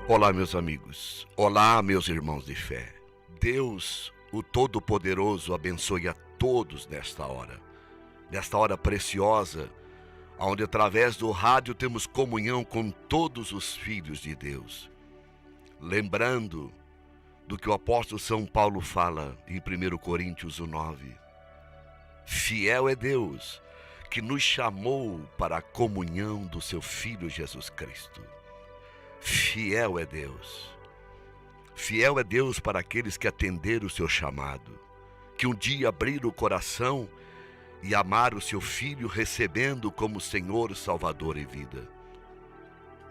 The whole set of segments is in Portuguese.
Olá, meus amigos. Olá, meus irmãos de fé. Deus, o Todo-Poderoso, abençoe a todos nesta hora preciosa, onde através do rádio temos comunhão com todos os filhos de Deus. Lembrando do que o apóstolo São Paulo fala em 1 Coríntios 9. Fiel é Deus, que nos chamou para a comunhão do seu Filho Jesus Cristo. Fiel é Deus. Fiel é Deus para aqueles que atenderam o seu chamado, que um dia abriram o coração e amaram o seu Filho, recebendo como Senhor, Salvador e vida.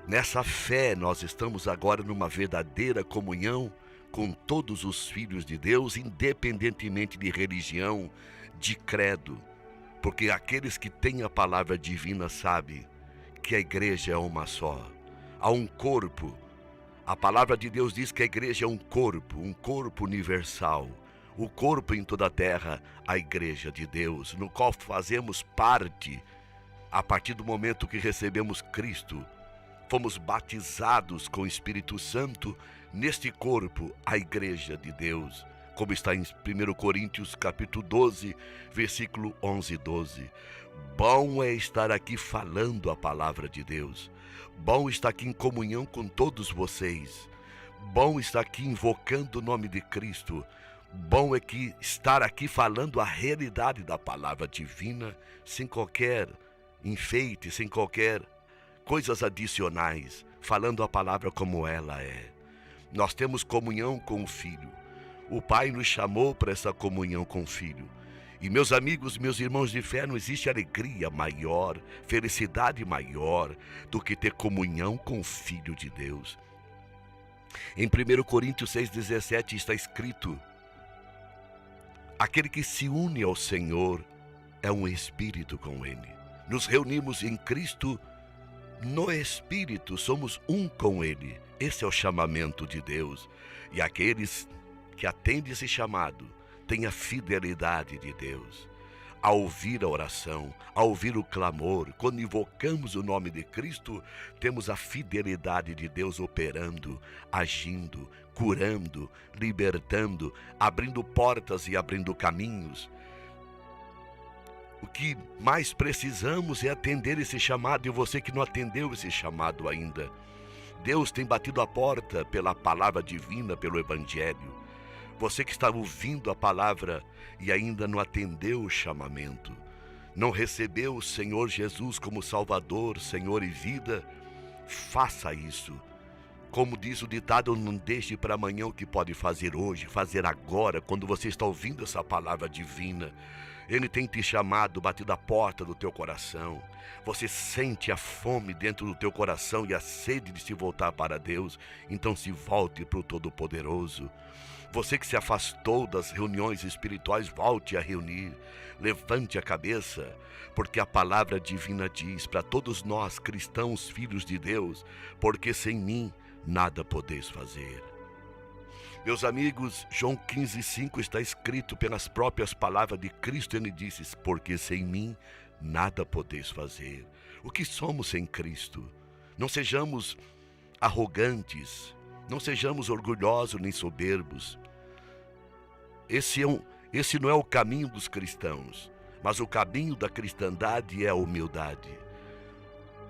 Nessa fé nós estamos agora numa verdadeira comunhão com todos os filhos de Deus, independentemente de religião, de credo, porque aqueles que têm a palavra divina sabem que a igreja é uma só. Há um corpo. A palavra de Deus diz que a igreja é um corpo universal. O corpo em toda a terra, a igreja de Deus, no qual fazemos parte a partir do momento que recebemos Cristo. Fomos batizados com o Espírito Santo neste corpo, a igreja de Deus, como está em 1 Coríntios capítulo 12, versículo 11 e 12. Bom é estar aqui falando a palavra de Deus. Bom estar aqui em comunhão com todos vocês. Bom estar aqui invocando o nome de Cristo. Bom é que estar aqui falando a realidade da palavra divina, sem qualquer enfeite, sem qualquer coisas adicionais, falando a palavra como ela é. Nós temos comunhão com o Filho. O Pai nos chamou para essa comunhão com o Filho. E meus amigos, meus irmãos de fé, não existe alegria maior, felicidade maior do que ter comunhão com o Filho de Deus. Em 1 Coríntios 6,17 está escrito: aquele que se une ao Senhor é um espírito com Ele. Nos reunimos em Cristo, no Espírito, somos um com Ele. Esse é o chamamento de Deus. E aqueles que atendem esse chamado têm a fidelidade de Deus. Ao ouvir a oração, ao ouvir o clamor, quando invocamos o nome de Cristo, temos a fidelidade de Deus operando, agindo, curando, libertando, abrindo portas e abrindo caminhos. O que mais precisamos é atender esse chamado, e você que não atendeu esse chamado ainda. Deus tem batido a porta pela palavra divina, pelo Evangelho. Você que está ouvindo a palavra e ainda não atendeu o chamamento, não recebeu o Senhor Jesus como Salvador, Senhor e vida, faça isso. Como diz o ditado, não deixe para amanhã o que pode fazer hoje, fazer agora, quando você está ouvindo essa palavra divina. Ele tem te chamado, batido a porta do teu coração. Você sente a fome dentro do teu coração e a sede de se voltar para Deus. Então se volte para o Todo-Poderoso. Você que se afastou das reuniões espirituais, volte a reunir. Levante a cabeça, porque a palavra divina diz para todos nós, cristãos, filhos de Deus, porque sem mim nada podeis fazer. Meus amigos, João 15,5 está escrito pelas próprias palavras de Cristo. Ele disse: porque sem mim nada podeis fazer. O que somos sem Cristo? Não sejamos arrogantes, não sejamos orgulhosos nem soberbos. Esse não é o caminho dos cristãos, mas o caminho da cristandade é a humildade.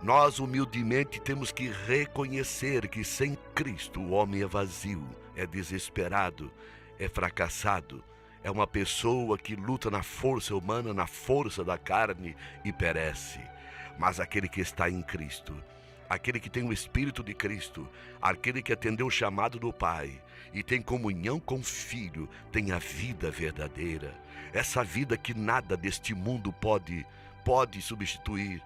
Nós humildemente temos que reconhecer que sem Cristo o homem é vazio, é desesperado, é fracassado, é uma pessoa que luta na força humana, na força da carne e perece. Mas aquele que está em Cristo, aquele que tem o Espírito de Cristo, aquele que atendeu o chamado do Pai e tem comunhão com o Filho, tem a vida verdadeira. Essa vida que nada deste mundo pode substituir,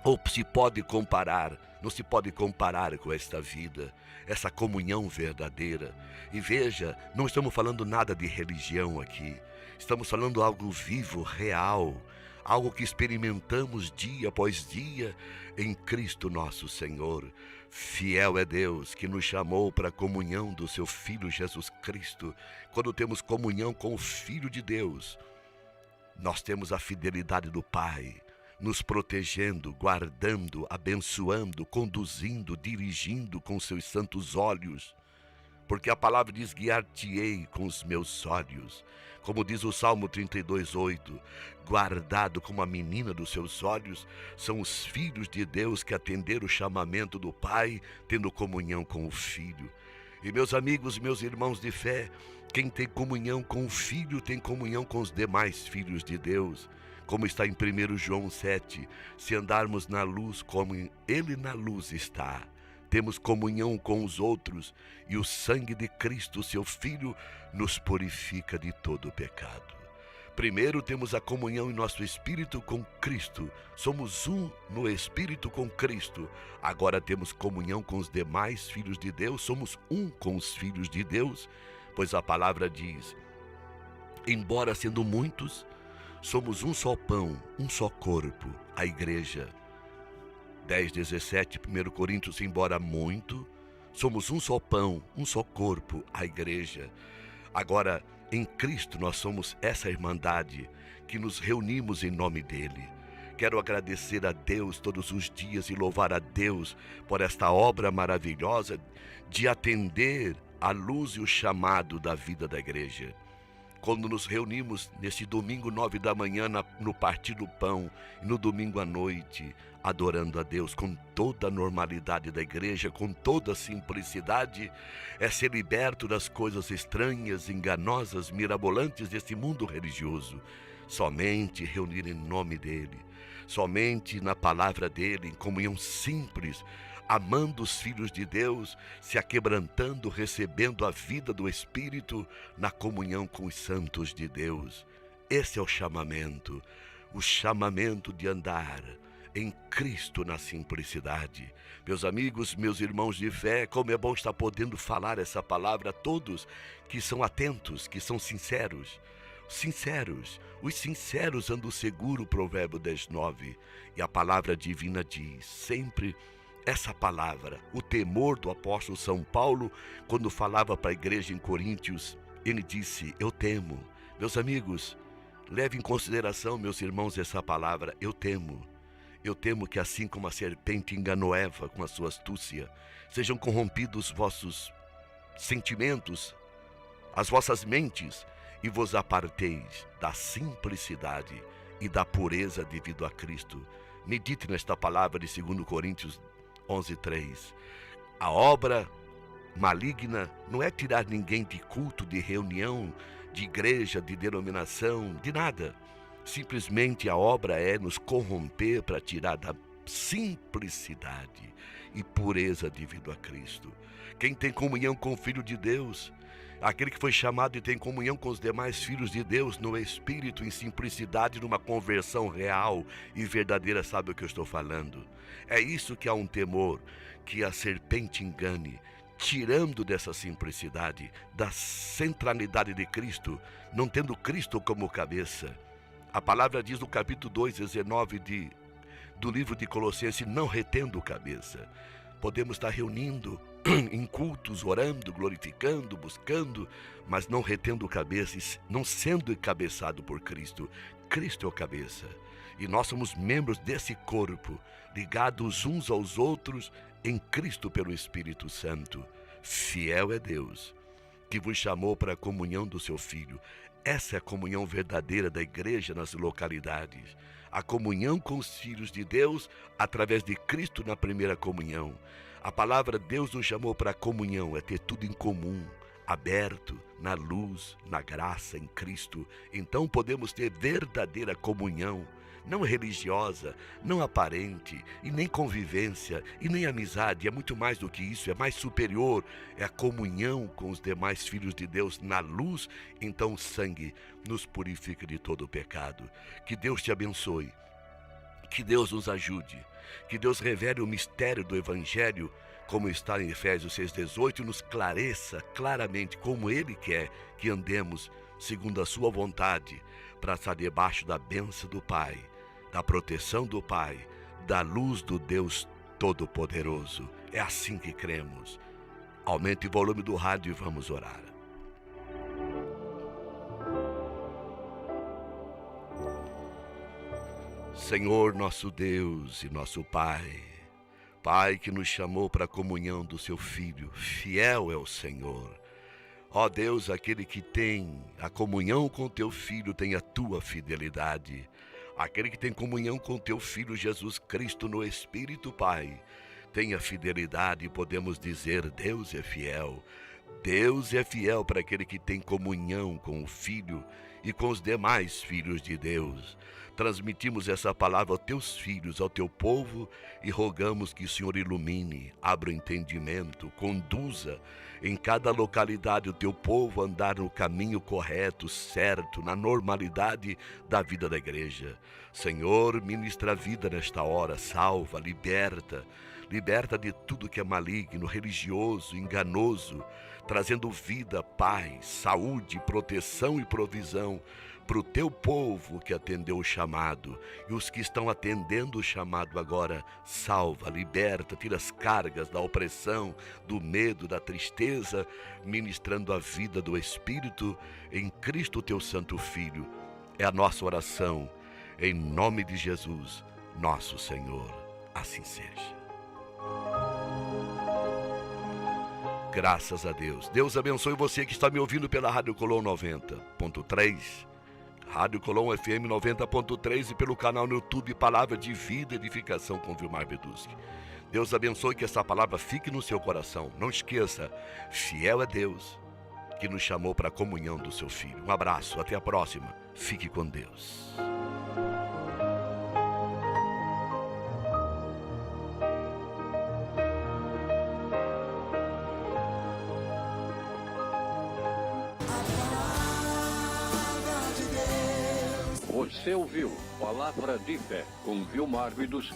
ou se pode comparar. Não se pode comparar com esta vida, essa comunhão verdadeira. E veja, não estamos falando nada de religião aqui. Estamos falando algo vivo, real, algo que experimentamos dia após dia em Cristo nosso Senhor. Fiel é Deus que nos chamou para a comunhão do seu Filho Jesus Cristo. Quando temos comunhão com o Filho de Deus, nós temos a fidelidade do Pai. nos protegendo, guardando, abençoando, conduzindo, dirigindo com seus santos olhos. Porque a palavra diz: guiar-te-ei com os meus olhos. Como diz o Salmo 32:8, guardado como a menina dos seus olhos, são os filhos de Deus que atenderam o chamamento do Pai, tendo comunhão com o Filho. E meus amigos, meus irmãos de fé, quem tem comunhão com o Filho tem comunhão com os demais filhos de Deus. Como está em 1 João 7, se andarmos na luz como Ele na luz está, temos comunhão com os outros, e o sangue de Cristo, seu Filho, nos purifica de todo o pecado. Primeiro temos a comunhão em nosso espírito com Cristo. Somos um no espírito com Cristo. Agora temos comunhão com os demais filhos de Deus. Somos um com os filhos de Deus, pois a palavra diz: embora sendo muitos, somos um só pão, um só corpo, a igreja. 10:17, 1 Coríntios, embora muito, somos um só pão, um só corpo, a igreja. Agora, em Cristo nós somos essa irmandade que nos reunimos em nome dele. Quero agradecer a Deus todos os dias e louvar a Deus por esta obra maravilhosa de atender a luz e o chamado da vida da igreja. Quando nos reunimos nesse domingo 9 da manhã no partir do pão, e no domingo à noite, adorando a Deus com toda a normalidade da igreja, com toda a simplicidade, é ser liberto das coisas estranhas, enganosas, mirabolantes desse mundo religioso. Somente reunir em nome dele, somente na palavra dele, em comunhão simples, amando os filhos de Deus, se aquebrantando, recebendo a vida do Espírito na comunhão com os santos de Deus. Esse é o chamamento de andar em Cristo na simplicidade. Meus amigos, meus irmãos de fé, como é bom estar podendo falar essa palavra a todos que são atentos, que são sinceros. Os sinceros andam seguro, Provérbio 10:9. E a palavra divina diz sempre essa palavra, o temor do apóstolo São Paulo, quando falava para a igreja em Coríntios, ele disse: eu temo. Meus amigos, leve em consideração, meus irmãos, essa palavra, eu temo. Eu temo que assim como a serpente enganou Eva com a sua astúcia, sejam corrompidos vossos sentimentos, as vossas mentes, e vos aparteis da simplicidade e da pureza devido a Cristo. Medite nesta palavra de 2 Coríntios 11:3. A obra maligna não é tirar ninguém de culto, de reunião, de igreja, de denominação, de nada. Simplesmente a obra é nos corromper para tirar da simplicidade e pureza devido a Cristo. Quem tem comunhão com o Filho de Deus, aquele que foi chamado e tem comunhão com os demais filhos de Deus no Espírito, em simplicidade, numa conversão real e verdadeira, sabe o que eu estou falando? É isso que há um temor, que a serpente engane, tirando dessa simplicidade, da centralidade de Cristo, não tendo Cristo como cabeça. A palavra diz no capítulo 2:19 do livro de Colossenses: não retendo cabeça. Podemos estar reunindo em cultos, orando, glorificando, buscando, mas não retendo cabeça, não sendo encabeçado por Cristo. Cristo é o cabeça. E nós somos membros desse corpo, ligados uns aos outros em Cristo pelo Espírito Santo. Fiel é Deus, que vos chamou para a comunhão do seu Filho. Essa é a comunhão verdadeira da igreja nas localidades. A comunhão com os filhos de Deus através de Cristo na primeira comunhão. A palavra Deus nos chamou para a comunhão, é ter tudo em comum, aberto, na luz, na graça, em Cristo. Então podemos ter verdadeira comunhão, não religiosa, não aparente, e nem convivência, e nem amizade. É muito mais do que isso, é mais superior. É a comunhão com os demais filhos de Deus na luz. Então o sangue nos purifica de todo o pecado. Que Deus te abençoe, que Deus nos ajude, que Deus revele o mistério do Evangelho, como está em Efésios 6:18, e nos clareça claramente como Ele quer que andemos segundo a sua vontade, para estar debaixo da bênção do Pai, da proteção do Pai, da luz do Deus Todo-Poderoso. É assim que cremos. Aumente o volume do rádio e vamos orar. Senhor nosso Deus e nosso Pai, Pai que nos chamou para a comunhão do seu Filho, fiel é o Senhor. Ó Deus, aquele que tem a comunhão com teu Filho tem a tua fidelidade. Aquele que tem comunhão com teu Filho Jesus Cristo no Espírito, Pai, tem a fidelidade e podemos dizer, Deus é fiel. Deus é fiel para aquele que tem comunhão com o Filho e com os demais filhos de Deus. Transmitimos essa palavra aos teus filhos, ao teu povo, e rogamos que o Senhor ilumine, abra o entendimento, conduza em cada localidade o teu povo a andar no caminho correto, certo, na normalidade da vida da igreja. Senhor, ministra a vida nesta hora, salva, liberta de tudo que é maligno, religioso, enganoso, trazendo vida, paz, saúde, proteção e provisão para o teu povo que atendeu o chamado, e os que estão atendendo o chamado agora, salva, liberta, tira as cargas da opressão, do medo, da tristeza, ministrando a vida do Espírito em Cristo teu Santo Filho. É a nossa oração, em nome de Jesus, nosso Senhor. Assim seja. Graças a Deus. Deus abençoe você que está me ouvindo pela Rádio Colom 90.3, Rádio Colom FM 90.3 e pelo canal no YouTube Palavra de Vida e Edificação com Vilmar Beduschi. Deus abençoe, que essa palavra fique no seu coração. Não esqueça, fiel é Deus que nos chamou para a comunhão do seu Filho. Um abraço, até a próxima. Fique com Deus. Você ouviu Palavra de Fé com Vilmar Beduschi.